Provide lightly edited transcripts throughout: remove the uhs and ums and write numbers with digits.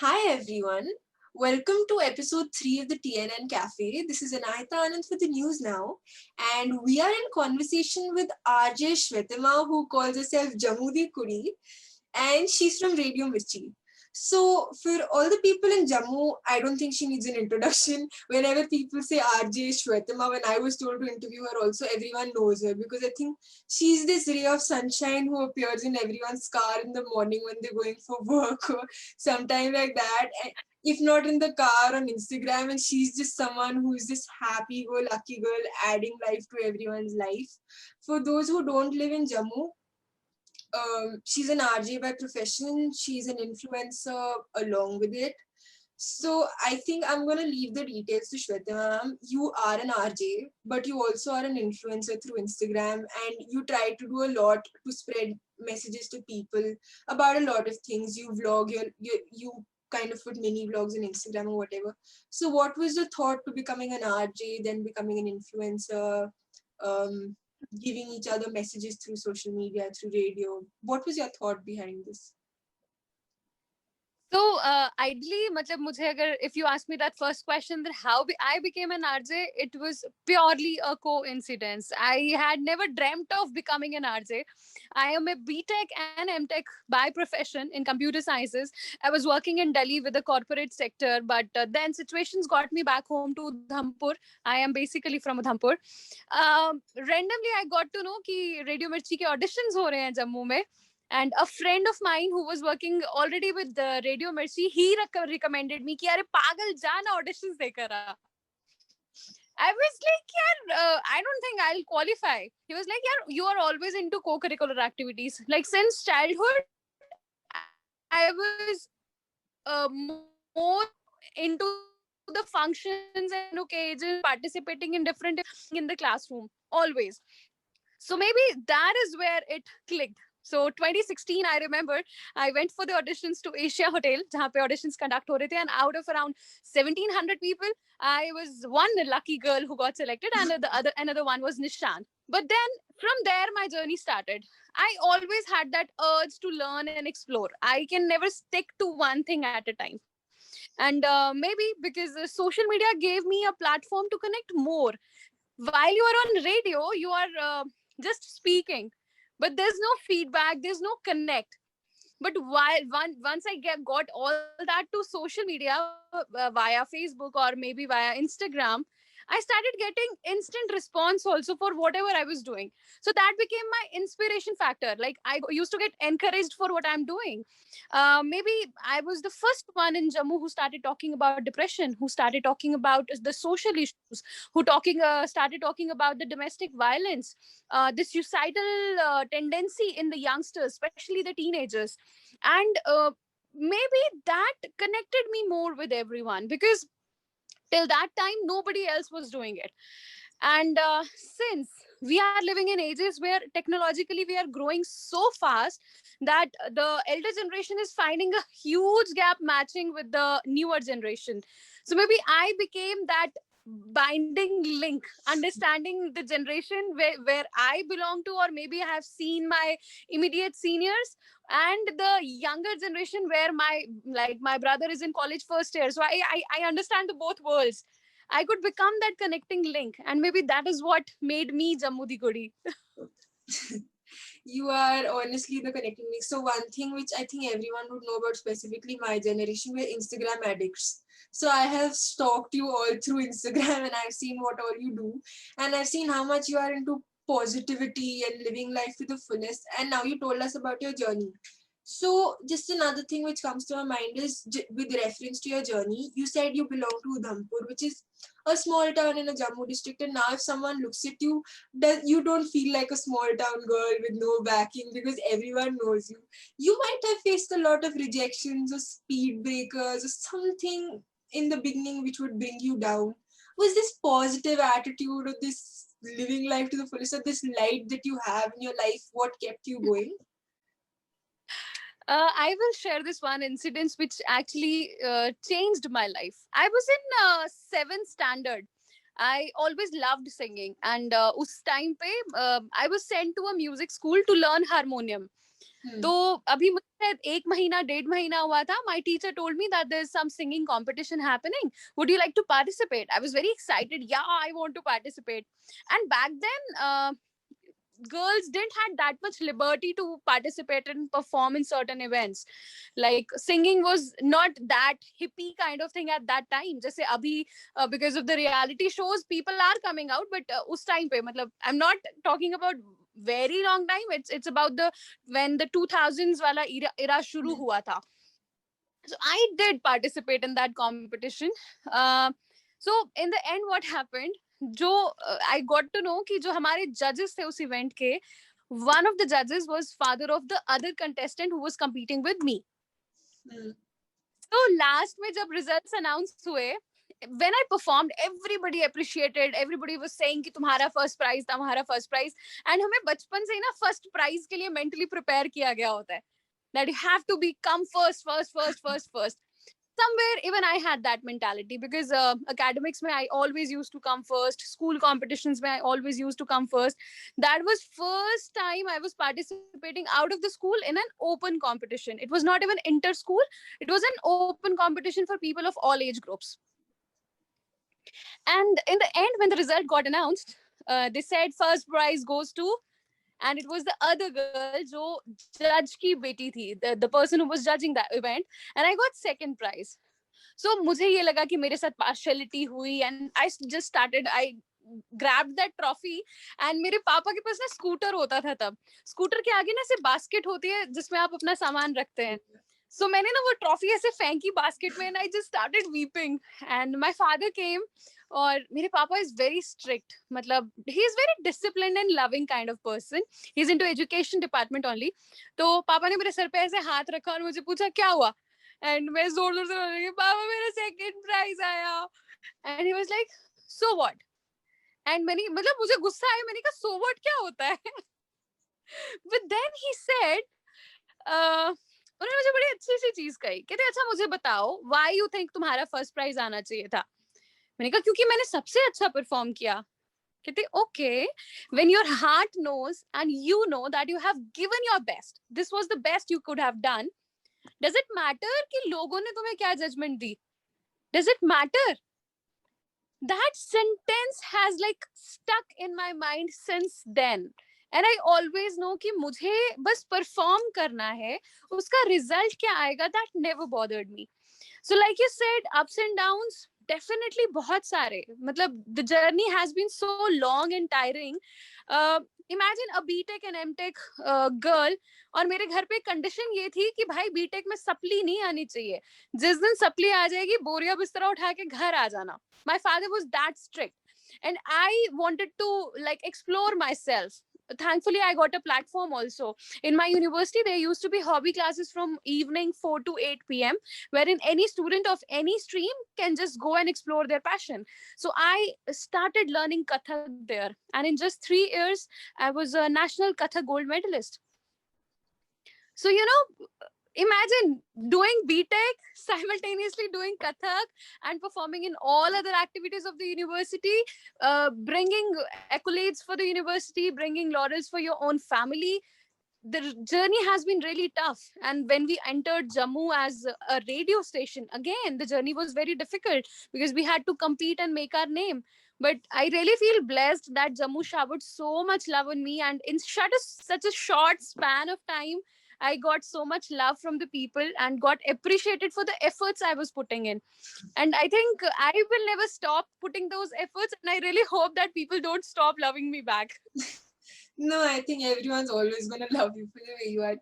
Hi everyone. Welcome to episode 3 of the TNN Cafe. This is Anahita Anand for the news now. And we are in conversation with RJ Shwetima, who calls herself Jamudi Kudi, and she's from Radio Mirchi. So, for all the people in Jammu, I don't think she needs an introduction. Whenever people say RJ Shwetima, when I was told to interview her, also everyone knows her because I think she's this ray of sunshine who appears in everyone's car in the morning when they're going for work or sometime like that. And if not in the car, on Instagram, and she's just someone who is this happy go lucky girl adding life to everyone's life. For those who don't live in Jammu, she's an RJ by profession. She's an influencer along with it. So I think I'm gonna leave the details to Shweta ma'am. You are an RJ, but you also are an influencer through Instagram, and you try to do a lot to spread messages to people about a lot of things. You vlog, you kind of put mini vlogs on Instagram or whatever. So what was the thought to becoming an RJ, then becoming an influencer? Um, Giving each other messages through social media, through radio. What was your thought behind this? So ideally, matlab mujhe agar if you ask me that first question that I became an RJ, it was purely a coincidence. I had never dreamt of becoming an RJ. I am a BTech and MTech by profession in computer sciences. I was working in Delhi with the corporate sector, but then situations got me back home to Udhampur. I am basically from Udhampur. Randomly, I got to know कि radio मिर्ची के auditions हो रहे हैं जम्मू में. And a friend of mine who was working already with the Radio Mercy, he recommended me कि अरे पागल जा ना auditions देकर आ. I was like, yeah, I don't think I'll qualify. He was like, yeah, you are always into co-curricular activities. Like since childhood, I was more into the functions and occasions, participating in different in the classroom always. So maybe that is where it clicked. So 2016, I remember I went for the auditions to Asia Hotel, जहाँ पे auditions conduct हो रहे थे, and out of around 1700 people, I was one lucky girl who got selected, and the other another one was Nishan. But then from there, my journey started. I always had that urge to learn and explore. I can never stick to one thing at a time. And maybe because social media gave me a platform to connect more. While you are on radio, you are just speaking, but there's no feedback, there's no connect. But once I got all that to social media via Facebook or maybe via Instagram, I started getting instant response also for whatever I was doing. So that became my inspiration factor. Like I used to get encouraged for what I'm doing. Maybe I was the first one in Jammu who started talking about depression, who started talking about the social issues, who started talking about the domestic violence, the suicidal tendency in the youngsters, especially the teenagers. And maybe that connected me more with everyone because till that time nobody else was doing it. And since we are living in ages where technologically we are growing so fast that the elder generation is finding a huge gap matching with the newer generation. So maybe I became that binding link, understanding the generation where I belong to, or maybe I have seen my immediate seniors, and the younger generation where my brother is in college first year. So I understand the both worlds. I could become that connecting link, and maybe that is what made me Jammu di Gudi. You are honestly the connecting link. So one thing which I think everyone would know about, specifically my generation, we're Instagram addicts. So I have stalked you all through Instagram and I've seen what all you do. And I've seen how much you are into positivity and living life to the fullest. And now you told us about your journey. So just another thing which comes to my mind is with reference to your journey, you said you belong to Udhampur, which is a small town in a Jammu district. And now if someone looks at you, that you don't feel like a small town girl with no backing because everyone knows you. You might have faced a lot of rejections or speed breakers or something in the beginning which would bring you down. Was this positive attitude or this living life to the fullest or this light that you have in your life what kept you going? I will share this one incident which actually changed my life. I was in seventh standard. I always loved singing, and us time pe I was sent to a music school to learn harmonium. तो अभी मुझे 1 महीना 1.5 महीना हुआ था. My teacher told me that there's some singing competition happening. Would you like to participate? I was very excited. Yeah, I want to participate. And back then, girls didn't had that much liberty to participate and perform in certain events. Like singing was not that hippie kind of thing at that time. Just abhi, because of the reality shows, people are coming out. But us time pe, matlab, I'm not talking about very long time. It's about the when the 2000s wala era shuru hua tha. So I did participate in that competition. Uh, so in the end, what happened? जो I got to know कि जो हमारे judges थे उस event के, one of the judges was father of the other contestant who was competing with me. So last में जब results announced हुए, when I performed, everybody appreciated. Everybody was saying कि तुम्हारा first prize, तुम्हारा first prize. And हमें बचपन से ही ना first prize के लिए mentally prepare किया गया होता है. That you have to come first. Somewhere even I had that mentality because academics mein I always used to come first. School competitions mein I always used to come first. That was first time I was participating out of the school in an open competition. It was not even inter-school. It was an open competition for people of all age groups. And in the end, when the result got announced, they said first prize goes to, and it was the other girl जो judge की बेटी थी, the person who was judging that event, and I got second prize. So मुझे ये लगा कि मेरे साथ partiality हुई, and I just started, I grabbed that trophy, and मेरे पापा के पास ना स्कूटर होता था तब. स्कूटर के आगे ना ऐसे बास्केट होती है जिसमें आप अपना सामान रखते हैं. So मैंने ना वो ट्रॉफी ऐसे फेंकी बास्केट में, and I just started weeping, and my father came. और मेरे पापा इज वेरी स्ट्रिक्ट, मतलब he is very disciplined and loving kind of person. He is into education department only. तो पापा ने मेरे सर पे ऐसे हाथ रखा और मुझे पूछा क्या हुआ, एंड मैं जोर जोर से बोल रही पापा मेरा सेकंड प्राइज आया. And he was like so what. And मैंने, मतलब मुझे गुस्सा आया, मैंने कहा सो व्हाट क्या होता है. बट देन ही सेड, उन्होंने मुझे बड़ी अच्छी सी चीज कही. कहते अच्छा मुझे बताओ व्हाई यू थिंक तुम्हारा फर्स्ट प्राइज आना चाहिए था. मैंने कहा क्योंकि मैंने सबसे अच्छा परफॉर्म किया. कहते okay, when your heart knows and you know that you have given your best, this was the best you could have done, does it matter कि लोगों ने तुम्हें क्या जजमेंट दी? Does it matter? That sentence has like stuck in my mind since then. And I always know कि मुझे बस perform करना है, उसका result क्या आएगा, that never bothered me. So like you said, ups and downs definitely बहुत सारे, मतलब the journey has been so long and tiring. Imagine a B.Tech and M.Tech girl, और मेरे घर पे कंडीशन ये थी कि भाई B.Tech में सप्ली नहीं आनी चाहिए. जिस दिन सप्ली आ जाएगी बोरिया बिस्तरा उठा के घर आ जाना. My father was that strict, and I wanted to like explore myself. Thankfully I got a platform also. In my university there used to be hobby classes from evening 4 to 8 p.m, wherein any student of any stream can just go and explore their passion. So I started learning Kathak there, and in just 3 years I was a national Kathak gold medalist. So imagine doing B.Tech, simultaneously doing Kathak, and performing in all other activities of the university, bringing accolades for the university, bringing laurels for your own family. The journey has been really tough. And when we entered Jammu as a radio station, again, the journey was very difficult because we had to compete and make our name. But I really feel blessed that Jammu showered so much love on me, and in such a short span of time, I got so much love from the people and got appreciated for the efforts I was putting in. And I think I will never stop putting those efforts. And I really hope that people don't stop loving me back. No, I think everyone's always going to love you for the way you are.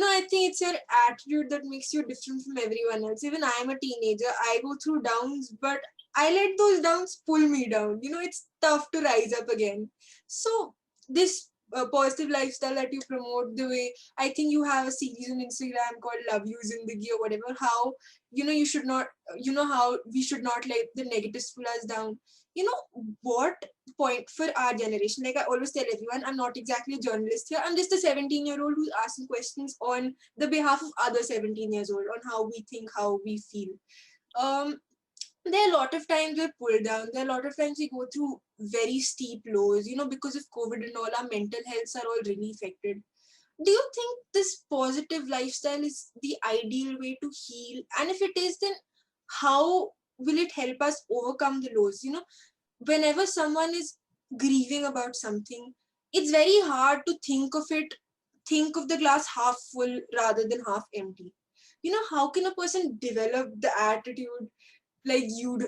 I think it's your attitude that makes you different from everyone else. Even I'm a teenager, I go through downs, but I let those downs pull me down. It's tough to rise up again. So, this positive lifestyle that you promote, the way I think you have a series on Instagram called Love You Zindagi or whatever, how, you should not, how we should not let the negatives pull us down. What point for our generation, like I always tell everyone, I'm not exactly a journalist here, I'm just a 17-year-old who's asking questions on the behalf of other 17 years old on how we think, how we feel. There are a lot of times we're pulled down, there are a lot of times we go through very steep lows, because of COVID and all, our mental healths are all really affected. do you think this positive lifestyle is the ideal way to heal? And if it is, then how will it help us overcome the lows? Whenever someone is grieving about something, it's very hard to think of the glass half full rather than half empty. How can a person develop the attitude like you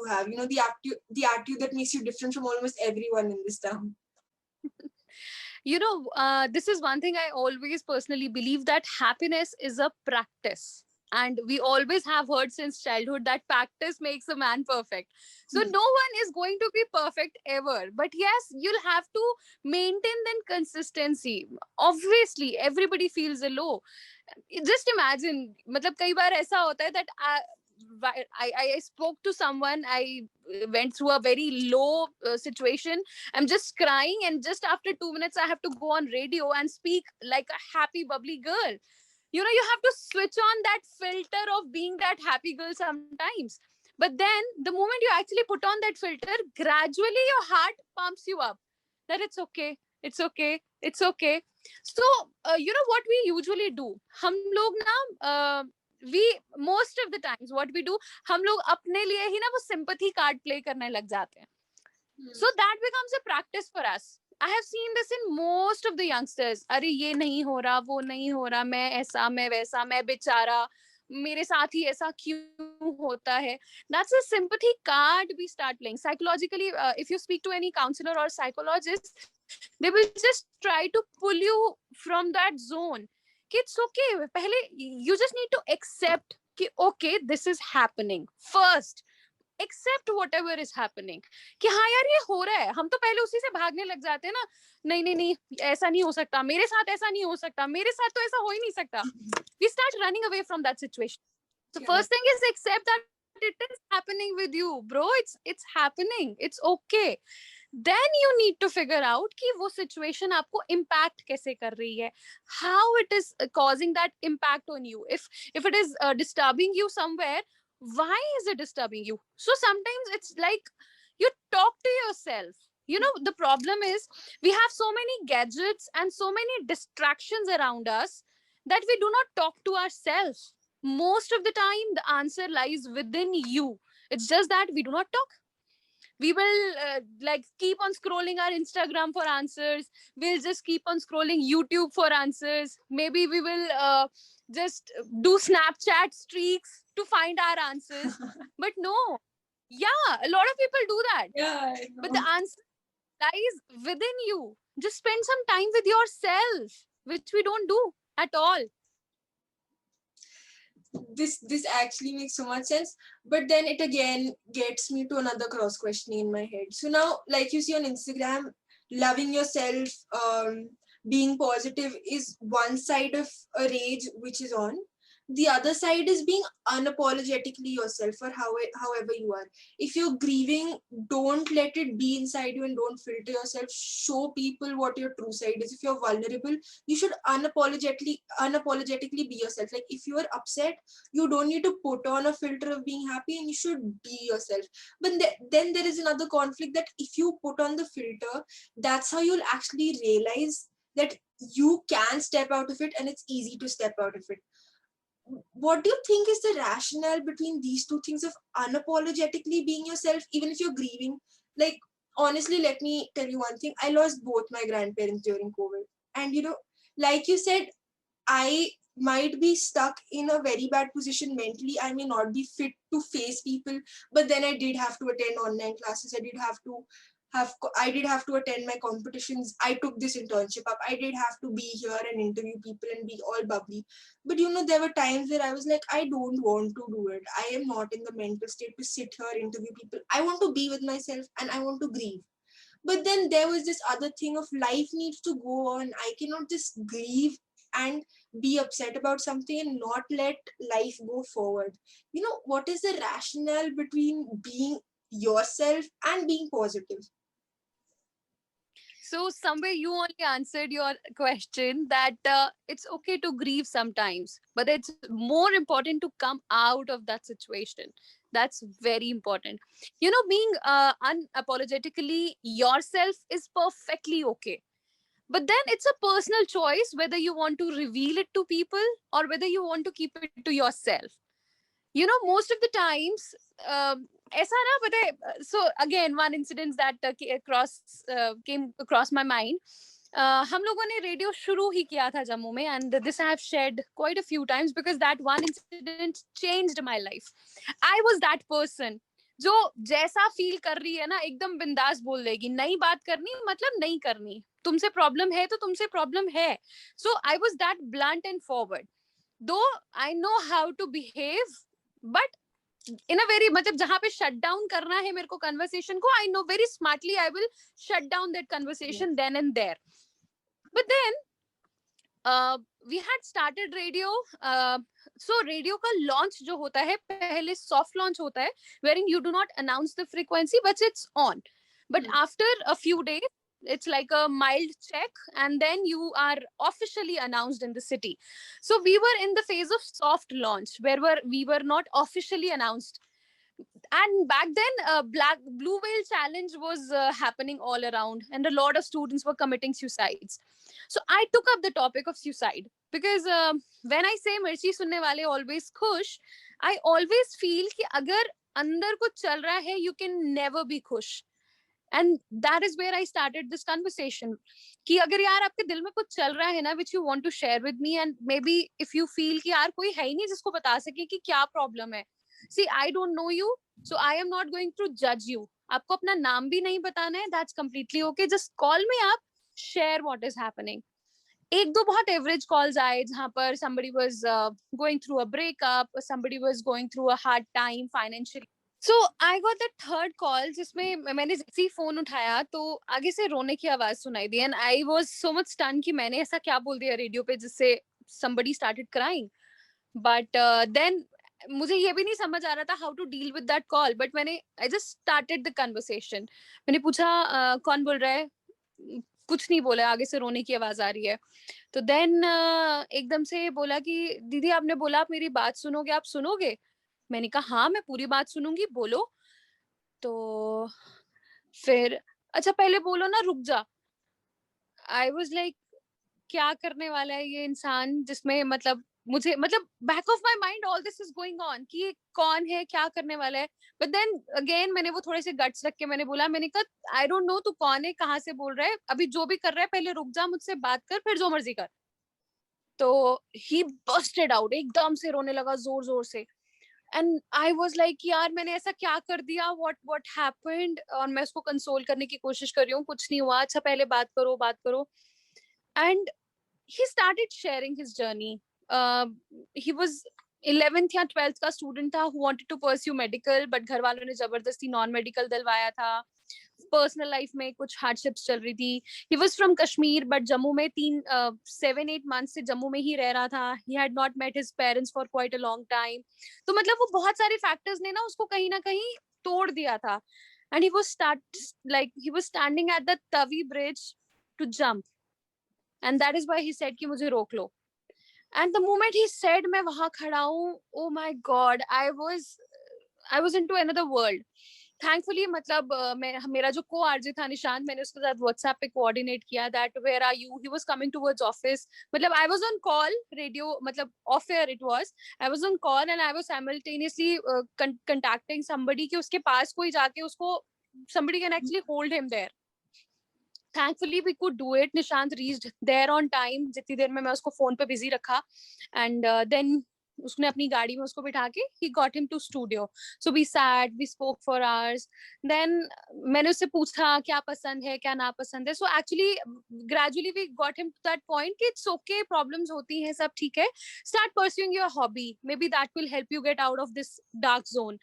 have, the attitude that makes you different from almost everyone in this town? This is one thing I always personally believe, that happiness is a practice. And we always have heard since childhood that practice makes a man perfect. So no one is going to be perfect ever. But yes, you'll have to maintain that consistency. Obviously, everybody feels a low. Just imagine, मतलब कई बार ऐसा होता है that I spoke to someone. I went through a very low situation. I'm just crying, and just after 2 minutes, I have to go on radio and speak like a happy, bubbly girl. You have to switch on that filter of being that happy girl sometimes. But then, the moment you actually put on that filter, gradually your heart pumps you up that it's okay, it's okay, it's okay. So, what we usually do? हम लोग ना we most of the times what we do, हम लोग अपने लिए ही ना वो sympathy card play करने लग जाते हैं. So that becomes a practice for us. I have seen this in most of the youngsters. अरे ये नहीं हो रहा, वो नहीं हो रहा, मैं ऐसा, मैं वैसा, मैं बेचारा, मेरे साथ ही ऐसा क्यों होता है. That's a sympathy card we start playing. Psychologically, if you speak to any counselor or psychologist, they will just try to pull you from that zone. कि it's okay. पहले you just need to accept कि okay, this is happening. First, accept whatever is happening, कि हाँ यार ये हो रहा है. हम तो पहले उसी से भागने लग जाते हैं ना, नहीं नहीं नहीं, ऐसा नहीं हो सकता मेरे साथ, ऐसा नहीं हो सकता मेरे साथ, तो ऐसा हो ही नहीं सकता. We start running away from that situation. So first thing is accept that it is happening with you, bro. It's happening. It's okay. Then you need to figure out कि वो situation आपको impact कैसे कर रही है, how it is causing that impact on you. If it is disturbing you somewhere, why is it disturbing you? So sometimes it's like you talk to yourself. The problem is we have so many gadgets and so many distractions around us that we do not talk to ourselves. Most of the time the answer lies within you. It's just that we do not talk. We will like keep on scrolling our Instagram for answers. We'll just keep on scrolling YouTube for answers. Maybe we will just do Snapchat streaks to find our answers. But no, yeah, a lot of people do that. Yeah, But the answer lies within you. Just spend some time with yourself, which we don't do at all. This actually makes so much sense, but then it again gets me to another cross questioning in my head. So now, like you see on Instagram, loving yourself, being positive is one side of a rage which is on. The other side is being unapologetically yourself, or however you are. If you're grieving, don't let it be inside you and don't filter yourself. Show people what your true side is. If you're vulnerable, you should unapologetically be yourself. Like if you are upset, you don't need to put on a filter of being happy, and you should be yourself. But then there is another conflict, that if you put on the filter, that's how you'll actually realize that you can step out of it, and it's easy to step out of it. What do you think is the rationale between these two things of unapologetically being yourself, even if you're grieving? Like, honestly, let me tell you one thing. I lost both my grandparents during COVID. And, like you said, I might be stuck in a very bad position mentally. I may not be fit to face people, but then I did have to attend online classes. I did have to attend my competitions. I took this internship up. I did have to be here and interview people and be all bubbly. But there were times where I was like, I don't want to do it. I am not in the mental state to sit here, interview people. I want to be with myself and I want to grieve. But then there was this other thing of life needs to go on. I cannot just grieve and be upset about something and not let life go forward. What is the rationale between being yourself and being positive? So somewhere you only answered your question that it's okay to grieve sometimes, but it's more important to come out of that situation. That's very important. Being unapologetically yourself is perfectly okay. But then it's a personal choice whether you want to reveal it to people or whether you want to keep it to yourself. You know, most of the times, ऐसा ना पता है, so again one incident that came across my mind. हम लोगों ने radio शुरू ही किया था जम्मू में, and this I have shared quite a few times because that one incident changed my life. I was that person जो जैसा फील कर रही है ना एकदम बिंदास बोल देगी, नहीं बात करनी मतलब नहीं करनी, तुमसे प्रॉब्लम है तो तुमसे प्रॉब्लम है. So I was that blunt and forward. Though I know how to behave, but in a very मतलब जहाँ पे shut down करना है मेरे को conversation को, I know very smartly I will shut down that conversation then and there. But then we had started radio. So radio का launch जो होता है पहले soft launch होता है, wherein you do not announce the frequency but it's on. But after a few days it's like a mild check and then you are officially announced in the city. So we were in the phase of soft launch where we were not officially announced. And back then blue whale challenge was happening all around and a lot of students were committing suicides. So I took up the topic of suicide because when I say mirchi sunne wale always khush, I always feel कि अगर अंदर कुछ चल रहा है you can never be खुश. And that is where I started this conversation कि अगर यार आपके दिल में कुछ चल रहा है ना which you want to share with me, and maybe if you feel कि यार कोई है ही नहीं जिसको बता सके कि क्या प्रॉब्लम है. See, I don't know you, so I am not going to judge you. आपको अपना नाम भी नहीं बताना है, that's completely okay. Just call me up, share what is happening. एक दो बहुत एवरेज कॉल्स आए जहां पर somebody was going through a breakup, somebody was going through a hard time financially. So I got the third call जिसमें मैंने जैसे ही phone उठाया तो आगे से रोने की आवाज सुनाई दी, and I was so much stunned कि मैंने ऐसा क्या बोल दिया रेडियो पे जिससे somebody started crying. But then मुझे ये भी नहीं समझ आ रहा था how to deal with that call, but I just started the conversation. मैंने पूछा कौन बोल रहा है, कुछ नहीं बोला, आगे से रोने की आवाज आ रही है. तो देन एकदम से बोला कि दीदी आपने बोला आप मेरी बात सुनोगे, आप सुनोगे. मैंने कहा हाँ मैं पूरी बात सुनूंगी, बोलो. तो फिर अच्छा पहले बोलो ना रुक जा. आई वाज लाइक क्या करने वाला है ये इंसान जिसमें मतलब मुझे मतलब back of my mind all this is going on कि ये कौन है क्या करने वाला है. बट देन अगेन मैंने वो थोड़े से गट्स रख के मैंने बोला, मैंने कहा आई डोंट नो तू कौन है कहाँ से बोल रहा है, अभी जो भी कर रहा है पहले रुक जा मुझसे बात कर फिर जो मर्जी कर. तो ही बस्टेड आउट, एकदम से रोने लगा जोर जोर से. एंड आई वाज लाइक यार मैंने ऐसा क्या कर दिया, व्हाट हैपेंड. और मैं उसको कंसोल करने की कोशिश कर रही हूँ, कुछ नहीं हुआ, अच्छा पहले बात करो बात करो. And he started sharing his journey. He was 11th या 12th का स्टूडेंट था who wanted to pursue medical, but घर वालों ने जबरदस्ती नॉन मेडिकल दिलवाया था. पर्सनल लाइफ में कुछ हार्डशिप्स चल रही थी. He was from Kashmir but Jammu में 7-8 मंथ से जम्मू में ही रह रहा था. He had not met his parents for quite a long time. तो मतलब वो बहुत सारे फैक्टर्स ने ना उसको कहीं ना कहीं तोड़ दिया था. And he was standing at the Tawi bridge to jump. And that is why he said कि मुझे रोक लो. And the moment he said मैं वहां खड़ा हूँ, oh my God, I was into another world. Thankfully मतलब मेरा जो को आरजे था निशांत, मैंने उसके साथ व्हाट्सएप पे कोऑर्डिनेट किया that where are you. He was coming towards office. मतलब I was on call radio, मतलब off air it was. I was on call and I was simultaneously contacting somebody कि उसके पास कोई जाके उसको somebody can actually hold him there. Thankfully we could do it. Nishant reached there on time. जितनी देर में मैं उसको फोन पे बिजी रखा. And then उसने अपनी गाड़ी में उसको बिठा के he got him to studio. So we sat, we spoke for hours. Then मैंने उससे पूछा क्या पसंद है क्या नापसंद है. So actually gradually we got him to that point कि it's okay, problems होती हैं, सब ठीक है. Start pursuing your hobby. Maybe that will help you get out of this dark zone.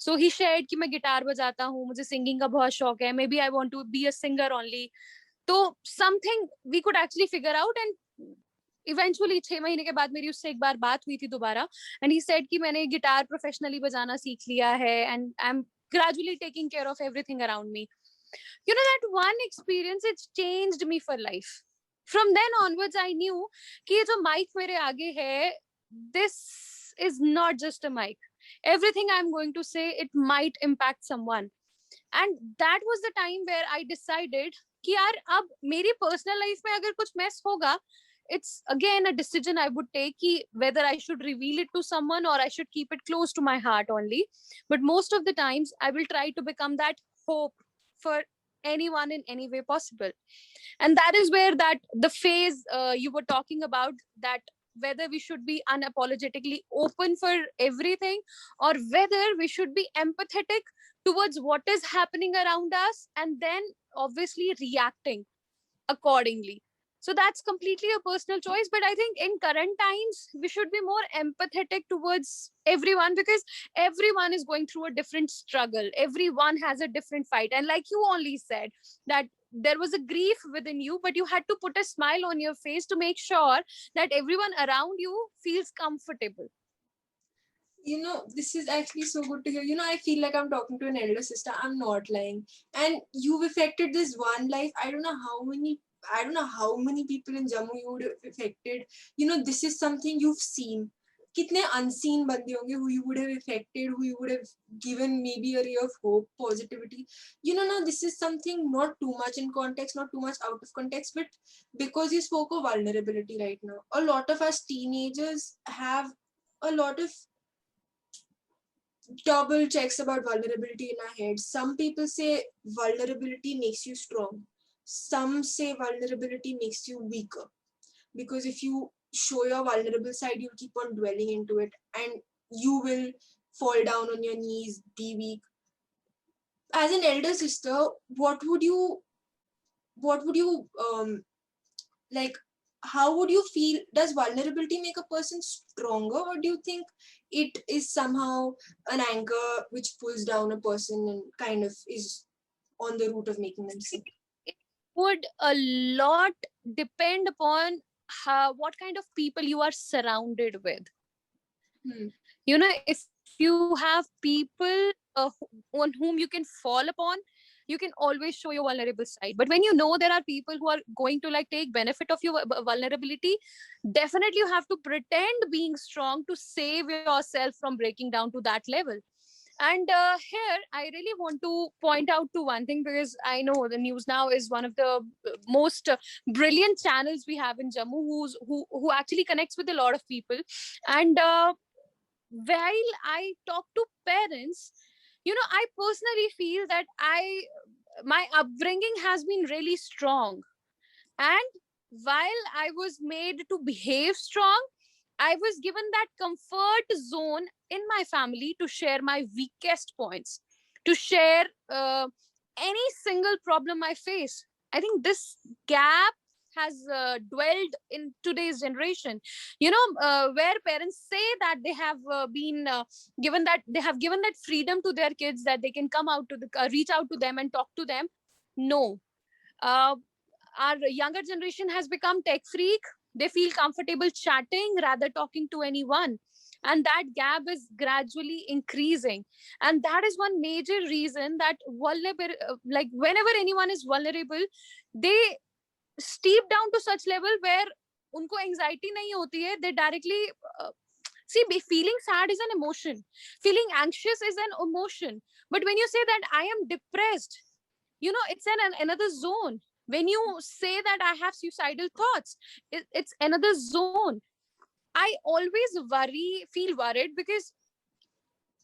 So he shared कि मैं गिटार बजाता हूँ, मुझे सिंगिंग का बहुत शौक है. Maybe I want to be a singer only. तो something we could actually figure out. And eventually 6 महीने के बाद मेरी उससे एक बार बात हुई थी दोबारा. एंड ही सेड कि मैंने गिटार प्रोफेशनली बजाना सीख लिया है and I am gradually taking care of everything around me. You know that one experience, it changed me for life. From then onwards I knew कि ये जो mic मेरे आगे है, this is not just a mic. Everything I'm going to say, it might impact someone. And that was the time where I decided कि यार अब मेरी पर्सनल लाइफ में अगर कुछ मैस होगा, it's again a decision I would take ki whether I should reveal it to someone or I should keep it close to my heart only. But most of the times I will try to become that hope for anyone in any way possible. And that is where that the phase you were talking about, that whether we should be unapologetically open for everything or whether we should be empathetic towards what is happening around us and then obviously reacting accordingly. So that's completely a personal choice, but I think in current times we should be more empathetic towards everyone, because everyone is going through a different struggle, everyone has a different fight. And like you only said that there was a grief within you, but you had to put a smile on your face to make sure that everyone around you feels comfortable. This is actually so good to hear. I feel like I'm talking to an elder sister. I'm not lying. And you've affected this one life. I don't know how many people in Jammu you would have affected. This is something you've seen. कितने unseen बंदे होंगे who you would have affected, who you would have given maybe a ray of hope, positivity. Now this is something not too much in context, not too much out of context, but because you spoke of vulnerability right now, a lot of us teenagers have a lot of double checks about vulnerability in our heads. Some people say vulnerability makes you strong. Some say vulnerability makes you weaker. Because if you show your vulnerable side, you'll keep on dwelling into it and you will fall down on your knees, be weak. As an elder sister, what would you like, how would you feel? Does vulnerability make a person stronger, or do you think it is somehow an anchor which pulls down a person and kind of is on the route of making them sick? It would a lot depend upon what kind of people you are surrounded with. If you have people on whom you can fall upon, you can always show your vulnerable side. But when you know there are people who are going to like take benefit of your vulnerability, definitely you have to pretend being strong to save yourself from breaking down to that level. And here I really want to point out to one thing, because I know the News Now is one of the most brilliant channels we have in Jammu, who actually connects with a lot of people. And while I talk to parents, I personally feel that my upbringing has been really strong. And while I was made to behave strong, I was given that comfort zone in my family to share my weakest points, to share any single problem I face. I think this gap has dwelled in today's generation. Where parents say that they have been given that they have given that freedom to their kids, that they can come out to the reach out to them and talk to them. No, uh, our younger generation has become tech freak. They feel comfortable chatting rather talking to anyone, and that gap is gradually increasing. And that is one major reason that vulnerable, like whenever anyone is vulnerable, they steep down to such level where उनको anxiety नहीं होती है. They directly see, feeling sad is an emotion, feeling anxious is an emotion. But when you say that I am depressed, it's another zone. When you say that I have suicidal thoughts, it's another zone. I always feel worried, because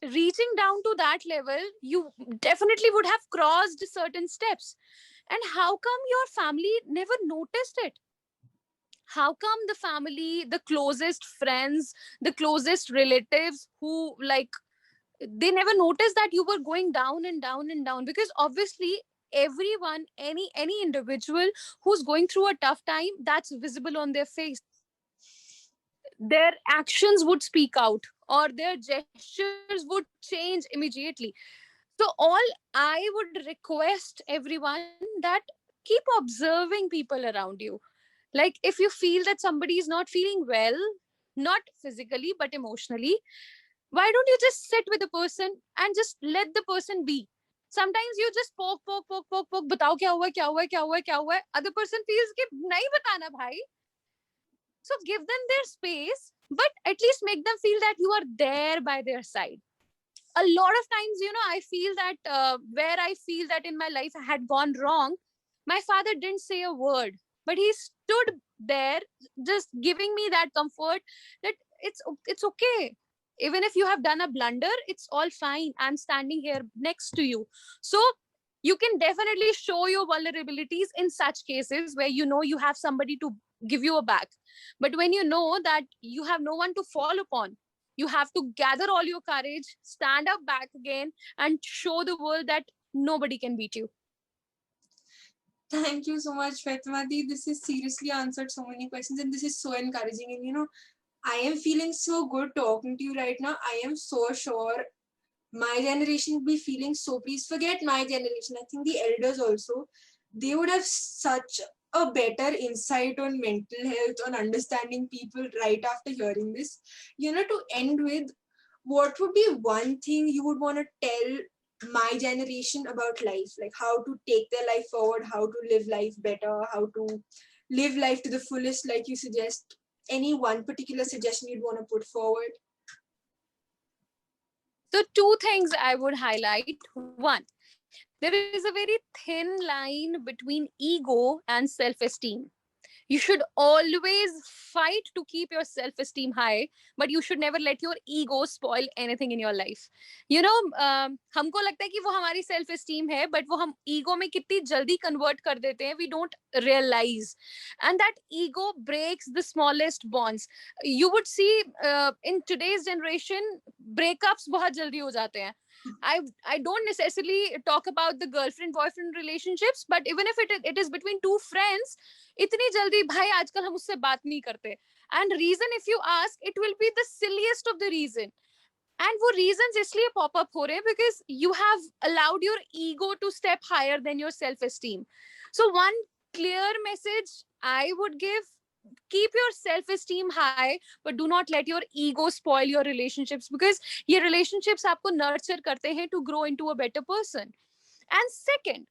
reaching down to that level, you definitely would have crossed certain steps. And how come your family never noticed it? How come the family, the closest friends, the closest relatives, who like, they never noticed that you were going down and down and down? Because obviously everyone, any individual who's going through a tough time, that's visible on their face. Their actions would speak out, or their gestures would change immediately. So all I would request everyone that keep observing people around you. Like if you feel that somebody is not feeling well, not physically but emotionally, why don't you just sit with the person and just let the person be? Sometimes you just poke, बताओ क्या हुआ क्या हुआ क्या हुआ क्या हुआ. Other person feels कि नहीं बताना भाई. So give them their space, but at least make them feel that you are there by their side. A lot of times, I feel that where I feel that in my life I had gone wrong, My father didn't say a word, but he stood there just giving me that comfort that it's okay. Even if you have done a blunder, it's all fine. I'm standing here next to you. So you can definitely show your vulnerabilities in such cases where you know you have somebody to give you a back. But when you know that you have no one to fall upon, you have to gather all your courage, stand up back again, and show the world that nobody can beat you. Thank you so much, Fatimadi. This has seriously answered so many questions, and this is so encouraging. And I am feeling so good talking to you right now. I am so sure my generation would be feeling so. Please forget my generation. I think the elders also, they would have such a better insight on mental health, on understanding people right after hearing this. To end with, what would be one thing you would want to tell my generation about life, like how to take their life forward, how to live life better, how to live life to the fullest, like you suggest? Any one particular suggestion you'd want to put forward? So, two things I would highlight. One, there is a very thin line between ego and self esteem. You should always fight to keep your self esteem high, but you should never let your ego spoil anything in your life. हमको लगता है कि वो हमारी self esteem है, but वो हम ego में कितनी जल्दी कन्वर्ट कर देते हैं, we don't realise. And that ego breaks the smallest bonds. You would see in today's generation breakups बहुत जल्दी हो जाते हैं. I don't necessarily talk about the girlfriend boyfriend relationships, but even if it is between two friends, इतनी जल्दी भाई आजकल हम उससे बात नहीं करते. And reason, if you ask, it will be the silliest of the reason. And वो reasons इसलिए pop up हो रहे हैं because you have allowed your ego to step higher than your self esteem. So one clear message I would give: keep your self esteem high, but do not let your ego spoil your relationships, because ये relationships आपको nurture करते हैं to grow into a better person. And second,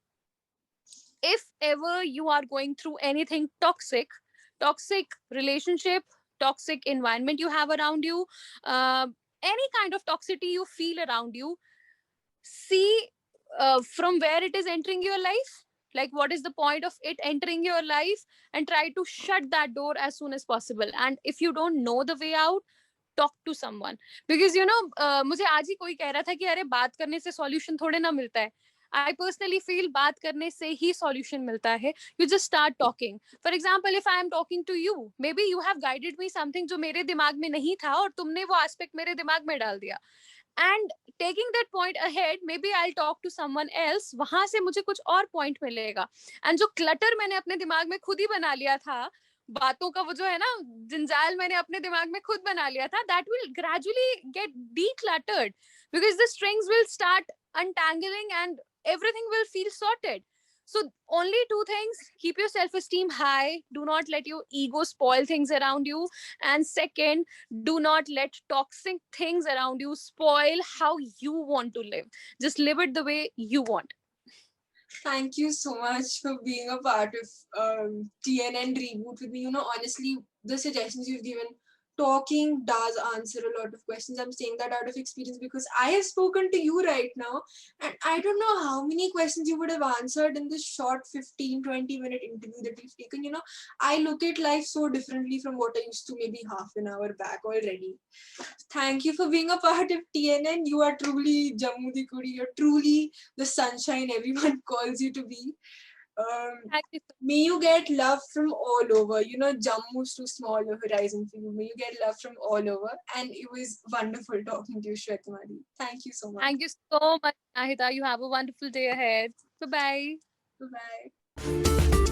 if ever you are going through anything toxic relationship, toxic environment you have around you, uh, any kind of toxicity you feel around you, see from where it is entering your life, like what is the point of it entering your life, and try to shut that door as soon as possible. And if you don't know the way out, talk to someone. Because मुझे आज ही कोई कह रहा था कि अरे बात करने से सॉल्यूशन थोड़े ना मिलता है. I personally feel बात करने से ही सॉल्यूशन मिलता है. You just start talking. For example, if I am talking to you, maybe you have guided me something जो मेरे दिमाग में नहीं था, और तुमने वो एस्पेक्ट मेरे दिमाग में डाल दिया. And taking that point ahead, maybe I'll talk to someone else, वहां से मुझे कुछ और पॉइंट मिलेगा. एंड जो क्लटर मैंने अपने दिमाग में खुद ही बना लिया था, बातों का वो जो है ना जंजाल मैंने अपने दिमाग में खुद बना लिया था, that will gradually get decluttered, because the strings will start untangling and everything will feel sorted. So only two things: keep your self esteem high, do not let your ego spoil things around you, and second, do not let toxic things around you spoil how you want to live. Just live it the way you want. Thank you so much for being a part of TNN Reboot with me. Honestly, the suggestions you've given, talking does answer a lot of questions. I'm saying that out of experience because I have spoken to you right now, and I don't know how many questions you would have answered in this short 15-20 minute interview that we've taken. I look at life so differently from what I used to maybe half an hour back already. Thank you for being a part of TNN. You are truly Jammu di Kudi. You're truly the sunshine everyone calls you to be. Thank you. May you get love from all over. Jammu's too small a horizon for you. May you get love from all over. And it was wonderful talking to you, Shwetamari. Thank you so much. Thank you so much, Nahida. You have a wonderful day ahead. Bye bye. Bye-bye.